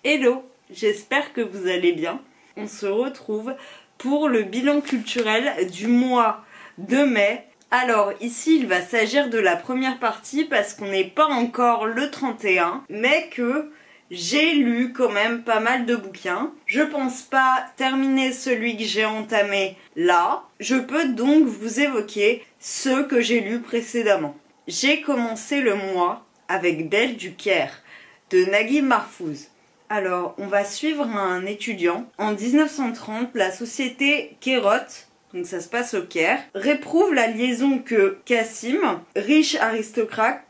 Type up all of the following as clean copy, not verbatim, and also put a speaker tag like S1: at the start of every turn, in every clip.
S1: Hello, j'espère que vous allez bien. On se retrouve pour le bilan culturel du mois de mai. Alors ici il va s'agir de la première partie parce qu'on n'est pas encore le 31, mais que j'ai lu quand même pas mal de bouquins. Je pense pas terminer celui que j'ai entamé là. Je peux donc vous évoquer ceux que j'ai lus précédemment. J'ai commencé le mois avec Belle du Caire de Naguib Mahfouz. Alors, on va suivre un étudiant. En 1930, la société Kairote, donc ça se passe au Caire, réprouve la liaison que Cassim, riche aristocrate,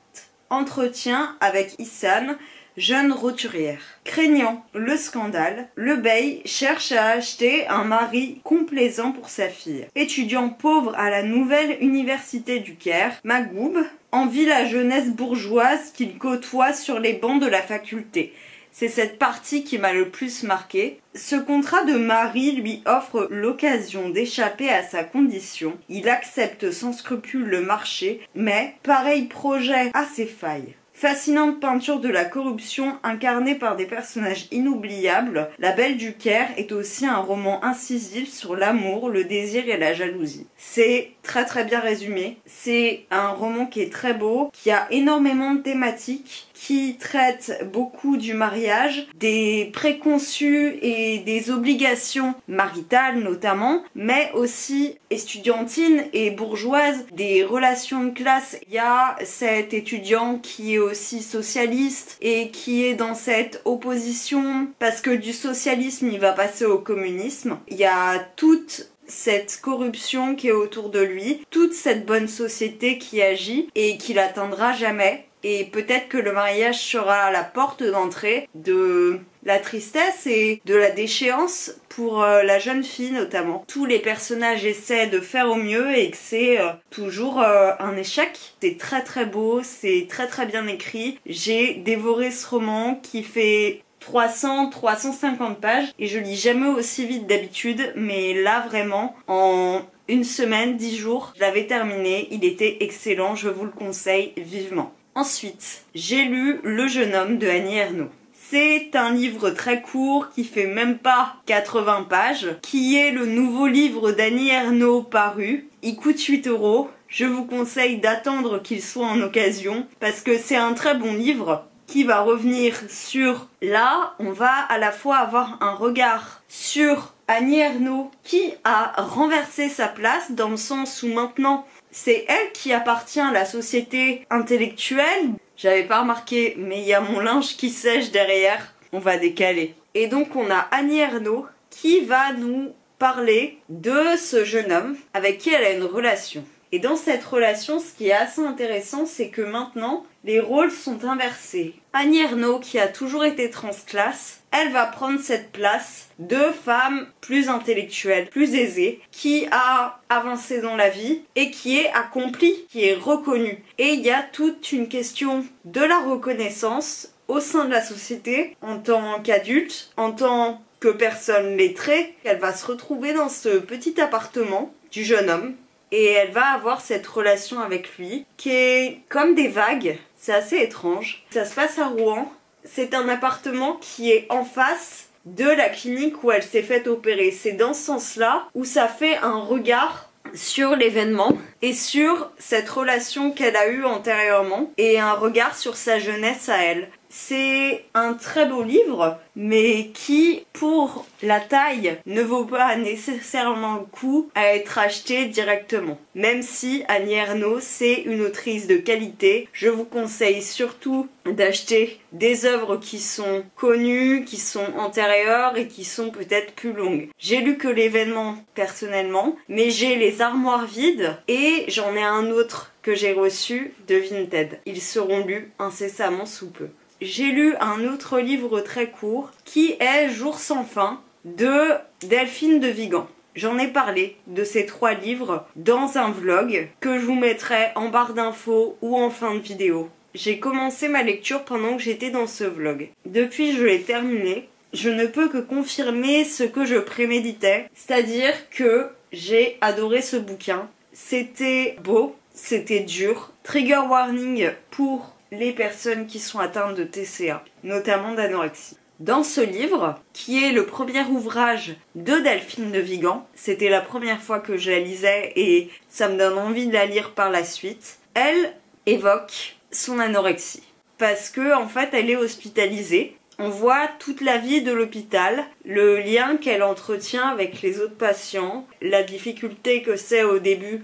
S1: entretient avec Issane, jeune roturière. Craignant le scandale, le bey cherche à acheter un mari complaisant pour sa fille. Étudiant pauvre à la nouvelle université du Caire, Magoub envie la jeunesse bourgeoise qu'il côtoie sur les bancs de la faculté. C'est cette partie qui m'a le plus marqué. Ce contrat de mari lui offre l'occasion d'échapper à sa condition. Il accepte sans scrupule le marché, mais pareil projet a ses failles. Fascinante peinture de la corruption incarnée par des personnages inoubliables, La Belle du Caire est aussi un roman incisif sur l'amour, le désir et la jalousie. C'est très bien résumé. C'est un roman qui est très beau, qui a énormément de thématiques, qui traite beaucoup du mariage, des préconçus et des obligations maritales notamment, mais aussi estudiantines et bourgeoises, des relations de classe. Il y a cet étudiant qui est aussi socialiste et qui est dans cette opposition parce que du socialisme il va passer au communisme. Il y a toute cette corruption qui est autour de lui, toute cette bonne société qui agit et qui l'atteindra jamais. Et peut-être que le mariage sera la porte d'entrée de la tristesse et de la déchéance pour la jeune fille notamment. Tous les personnages essaient de faire au mieux et que c'est toujours un échec. C'est très beau, c'est très bien écrit. J'ai dévoré ce roman qui fait 350 pages et je lis jamais aussi vite d'habitude, mais là vraiment en une semaine, 10 jours, je l'avais terminé. Il était excellent, je vous le conseille vivement. Ensuite, j'ai lu Le jeune homme de Annie Ernaux. C'est un livre très court qui fait même pas 80 pages, qui est le nouveau livre d'Annie Ernaux paru. Il coûte 8 €. Je vous conseille d'attendre qu'il soit en occasion parce que c'est un très bon livre qui va revenir sur... Là, on va à la fois avoir un regard sur Annie Ernaux qui a renversé sa place dans le sens où maintenant c'est elle qui appartient à la société intellectuelle. J'avais pas remarqué, mais il y a mon linge qui sèche derrière. On va décaler. Et donc on a Annie Ernaux qui va nous parler de ce jeune homme avec qui elle a une relation. Et dans cette relation, ce qui est assez intéressant, c'est que maintenant, les rôles sont inversés. Annie Ernaux, qui a toujours été transclasse, elle va prendre cette place de femme plus intellectuelle, plus aisée, qui a avancé dans la vie et qui est accomplie, qui est reconnue. Et il y a toute une question de la reconnaissance au sein de la société, en tant qu'adulte, en tant que personne lettrée. Elle va se retrouver dans ce petit appartement du jeune homme. Et elle va avoir cette relation avec lui qui est comme des vagues. C'est assez étrange. Ça se passe à Rouen. C'est un appartement qui est en face de la clinique où elle s'est fait opérer. C'est dans ce sens-là où ça fait un regard sur l'événement et sur cette relation qu'elle a eue antérieurement et un regard sur sa jeunesse à elle. C'est un très beau livre, mais qui, pour la taille, ne vaut pas nécessairement le coup à être acheté directement. Même si Annie Ernaux, c'est une autrice de qualité, je vous conseille surtout d'acheter des œuvres qui sont connues, qui sont antérieures et qui sont peut-être plus longues. J'ai lu que l'événement personnellement, mais j'ai Les Armoires vides et j'en ai un autre que j'ai reçu de Vinted. Ils seront lus incessamment sous peu. J'ai lu un autre livre très court qui est Jour sans fin de Delphine de Vigan. J'en ai parlé de ces 3 livres dans un vlog que je vous mettrai en barre d'infos ou en fin de vidéo. J'ai commencé ma lecture pendant que j'étais dans ce vlog. Depuis, je l'ai terminé. Je ne peux que confirmer ce que je préméditais, c'est-à-dire que j'ai adoré ce bouquin. C'était beau, c'était dur. Trigger warning pour les personnes qui sont atteintes de TCA, notamment d'anorexie. dans ce livre, qui est le premier ouvrage de Delphine de Vigan. C'était la première fois que je la lisais et ça me donne envie de la lire par la suite. Elle évoque son anorexie parce que en fait elle est hospitalisée. On voit toute la vie de l'hôpital, le lien qu'elle entretient avec les autres patients, la difficulté que c'est au début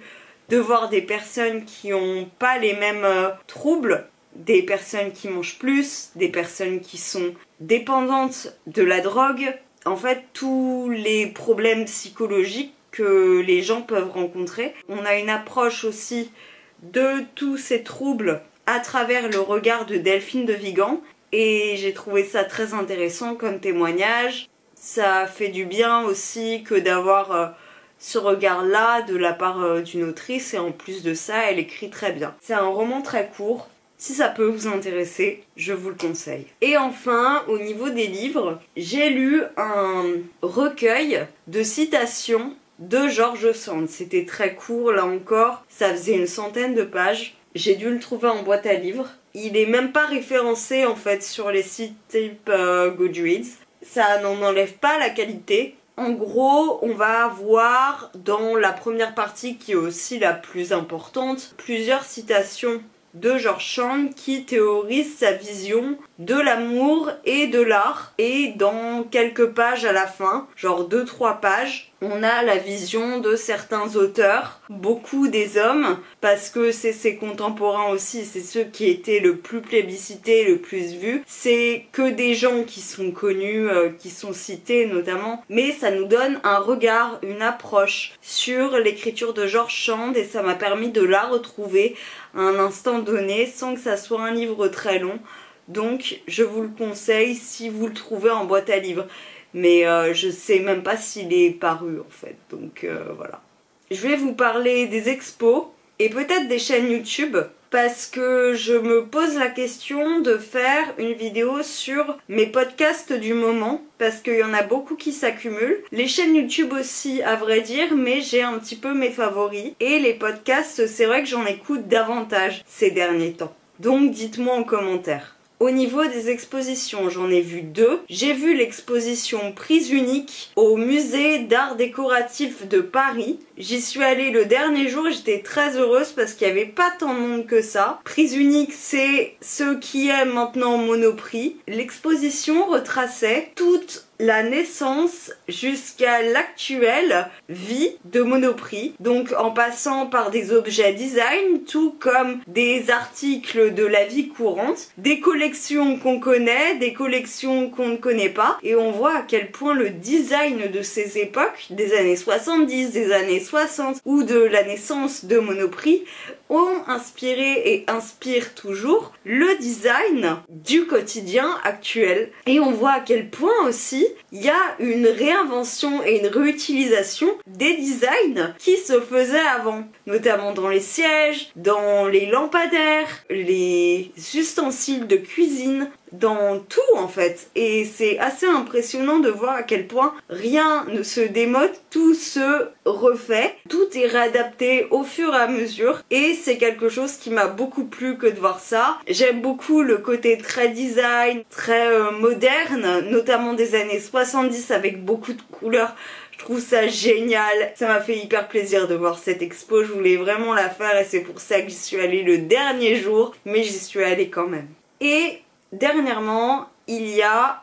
S1: de voir des personnes qui n'ont pas les mêmes troubles, des personnes qui mangent plus, des personnes qui sont dépendantes de la drogue. En fait, tous les problèmes psychologiques que les gens peuvent rencontrer. On a une approche aussi de tous ces troubles à travers le regard de Delphine de Vigan. Et j'ai trouvé ça très intéressant comme témoignage. Ça fait du bien aussi que d'avoir ce regard-là de la part d'une autrice. Et en plus de ça, elle écrit très bien. C'est un roman très court. Si ça peut vous intéresser, je vous le conseille. Et enfin, au niveau des livres, j'ai lu un recueil de citations de George Sand. C'était très court, là encore. Ça faisait une centaine de pages. J'ai dû le trouver en boîte à livres. Il est même pas référencé en fait sur les sites type Goodreads. Ça n'en enlève pas la qualité. En gros, on va avoir dans la première partie, qui est aussi la plus importante, plusieurs citations de George Sand qui théorise sa vision de l'amour et de l'art. Et dans quelques pages à la fin, genre 2-3 pages, on a la vision de certains auteurs, beaucoup des hommes, parce que c'est ses contemporains aussi, c'est ceux qui étaient le plus plébiscités, le plus vus. C'est que des gens qui sont connus, qui sont cités notamment, mais ça nous donne un regard, une approche sur l'écriture de George Sand et ça m'a permis de la retrouver à un instant donné sans que ça soit un livre très long. Donc je vous le conseille si vous le trouvez en boîte à livres. Mais je sais même pas s'il est paru en fait, donc voilà. Je vais vous parler des expos et peut-être des chaînes YouTube parce que je me pose la question de faire une vidéo sur mes podcasts du moment parce qu'il y en a beaucoup qui s'accumulent. Les chaînes YouTube aussi à vrai dire, mais j'ai un petit peu mes favoris et les podcasts c'est vrai que j'en écoute davantage ces derniers temps. Donc dites-moi en commentaire. Au niveau des expositions, j'en ai vu 2. J'ai vu l'exposition Prise Unique au musée d'art décoratif de Paris. J'y suis allée le dernier jour et j'étais très heureuse parce qu'il n'y avait pas tant de monde que ça. Prise Unique, c'est ceux qui aiment maintenant Monoprix. L'exposition retraçait toute la naissance jusqu'à l'actuelle vie de Monoprix, donc en passant par des objets design, tout comme des articles de la vie courante, des collections qu'on connaît, des collections qu'on ne connaît pas, et on voit à quel point le design de ces époques, des années 70, des années 60 ou de la naissance de Monoprix, ont inspiré et inspirent toujours le design du quotidien actuel. Et on voit à quel point aussi il y a une réinvention et une réutilisation des designs qui se faisaient avant, notamment dans les sièges, dans les lampadaires, les ustensiles de cuisine, dans tout en fait. Et c'est assez impressionnant de voir à quel point rien ne se démode, tout se refait, tout est réadapté au fur et à mesure et c'est quelque chose qui m'a beaucoup plu que de voir ça. J'aime beaucoup le côté très design, très moderne, notamment des années 70 avec beaucoup de couleurs. Je trouve ça génial, ça m'a fait hyper plaisir de voir cette expo, je voulais vraiment la faire et c'est pour ça que j'y suis allée le dernier jour, mais j'y suis allée quand même. Et dernièrement, il y a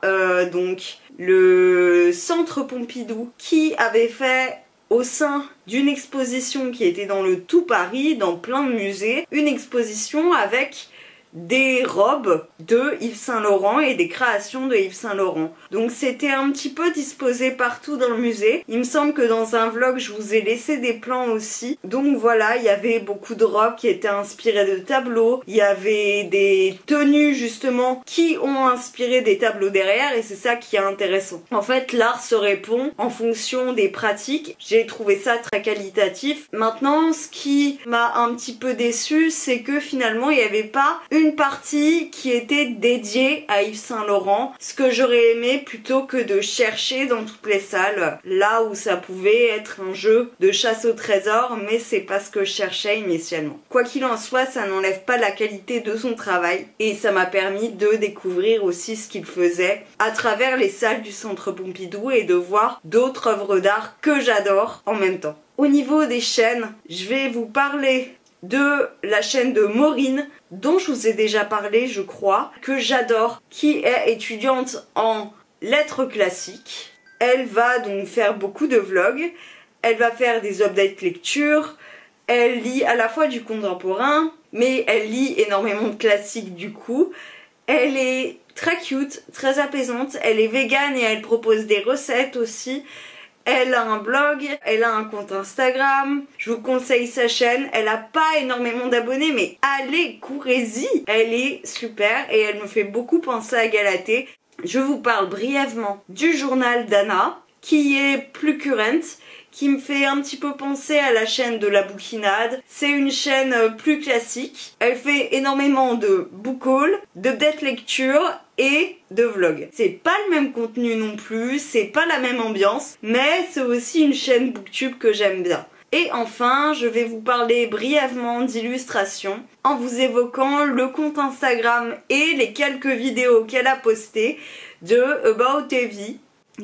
S1: donc le Centre Pompidou qui avait fait au sein d'une exposition qui était dans le tout Paris, dans plein de musées, une exposition avec des robes de Yves Saint Laurent et des créations de Yves Saint Laurent. Donc c'était un petit peu disposé partout dans le musée. Il me semble que dans un vlog je vous ai laissé des plans aussi. Donc voilà, il y avait beaucoup de robes qui étaient inspirées de tableaux. Il y avait des tenues justement qui ont inspiré des tableaux derrière et c'est ça qui est intéressant. En fait l'art se répond en fonction des pratiques. J'ai trouvé ça très qualitatif. Maintenant ce qui m'a un petit peu déçue c'est que finalement il n'y avait pas une une partie qui était dédiée à Yves Saint Laurent, ce que j'aurais aimé plutôt que de chercher dans toutes les salles, là où ça pouvait être un jeu de chasse au trésor, mais c'est pas ce que je cherchais initialement. Quoi qu'il en soit, ça n'enlève pas la qualité de son travail et ça m'a permis de découvrir aussi ce qu'il faisait à travers les salles du Centre Pompidou et de voir d'autres œuvres d'art que j'adore en même temps. Au niveau des chaînes, je vais vous parler de la chaîne de Maureen, dont je vous ai déjà parlé je crois, que j'adore, qui est étudiante en lettres classiques. Elle va donc faire beaucoup de vlogs, elle va faire des updates lecture, elle lit à la fois du contemporain, mais elle lit énormément de classiques du coup. Elle est très cute, très apaisante, elle est végane et elle propose des recettes aussi. Elle a un blog, elle a un compte Instagram, je vous conseille sa chaîne, elle a pas énormément d'abonnés mais allez, courez-y. Elle est super et elle me fait beaucoup penser à Galatée. Je vous parle brièvement du journal d'Anna, qui est plus current, qui me fait un petit peu penser à la chaîne de la bouquinade. C'est une chaîne plus classique. Elle fait énormément de book haul, de date lecture et de vlog. C'est pas le même contenu non plus, c'est pas la même ambiance, mais c'est aussi une chaîne booktube que j'aime bien. Et enfin, je vais vous parler brièvement d'illustration en vous évoquant le compte Instagram et les quelques vidéos qu'elle a postées de About Evie,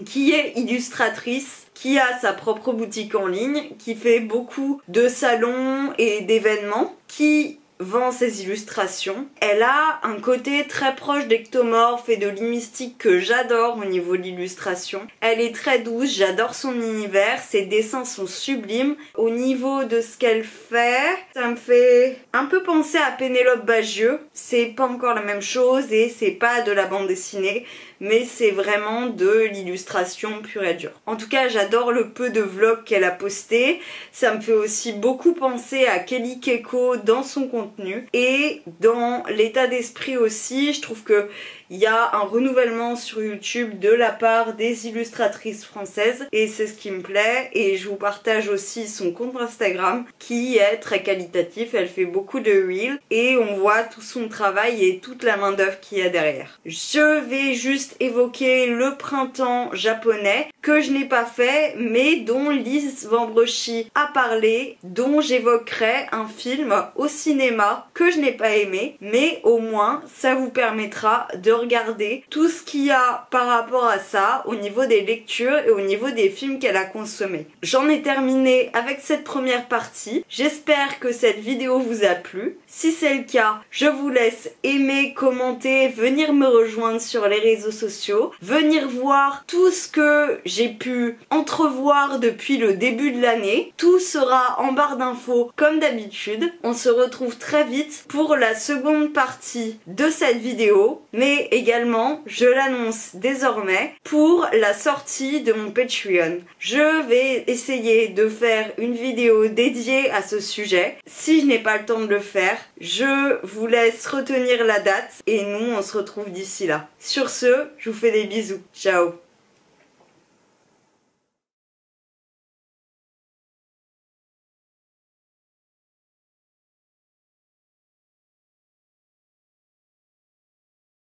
S1: qui est illustratrice, qui a sa propre boutique en ligne, qui fait beaucoup de salons et d'événements, qui vend ses illustrations. Elle a un côté très proche d'Ectomorph et de Limystique que j'adore au niveau de l'illustration. Elle est très douce, j'adore son univers, ses dessins sont sublimes. Au niveau de ce qu'elle fait, ça me fait un peu penser à Pénélope Bagieux. C'est pas encore la même chose et c'est pas de la bande dessinée, mais c'est vraiment de l'illustration pure et dure. En tout cas, j'adore le peu de vlogs qu'elle a posté. Ça me fait aussi beaucoup penser à Kelly Keko dans son contenu et dans l'état d'esprit aussi. Je trouve que il y a un renouvellement sur YouTube de la part des illustratrices françaises et c'est ce qui me plaît. Et je vous partage aussi son compte Instagram qui est très qualitatif. Elle fait beaucoup de reels et on voit tout son travail et toute la main d'œuvre qu'il y a derrière. Je vais juste évoquer le printemps japonais que je n'ai pas fait mais dont Lise Vambrochi a parlé, dont j'évoquerai un film au cinéma que je n'ai pas aimé, mais au moins ça vous permettra de regarder tout ce qu'il y a par rapport à ça au niveau des lectures et au niveau des films qu'elle a consommés. J'en ai terminé avec cette première partie. J'espère que cette vidéo vous a plu. Si c'est le cas, je vous laisse aimer, commenter, venir me rejoindre sur les réseaux sociaux, venir voir tout ce que j'ai pu entrevoir depuis le début de l'année. Tout sera en barre d'infos comme d'habitude. On se retrouve très vite pour la seconde partie de cette vidéo, mais également, je l'annonce désormais, pour la sortie de mon Patreon. Je vais essayer de faire une vidéo dédiée à ce sujet. Si je n'ai pas le temps de le faire, je vous laisse retenir la date et nous on se retrouve d'ici là. Sur ce, je vous fais des bisous. Ciao.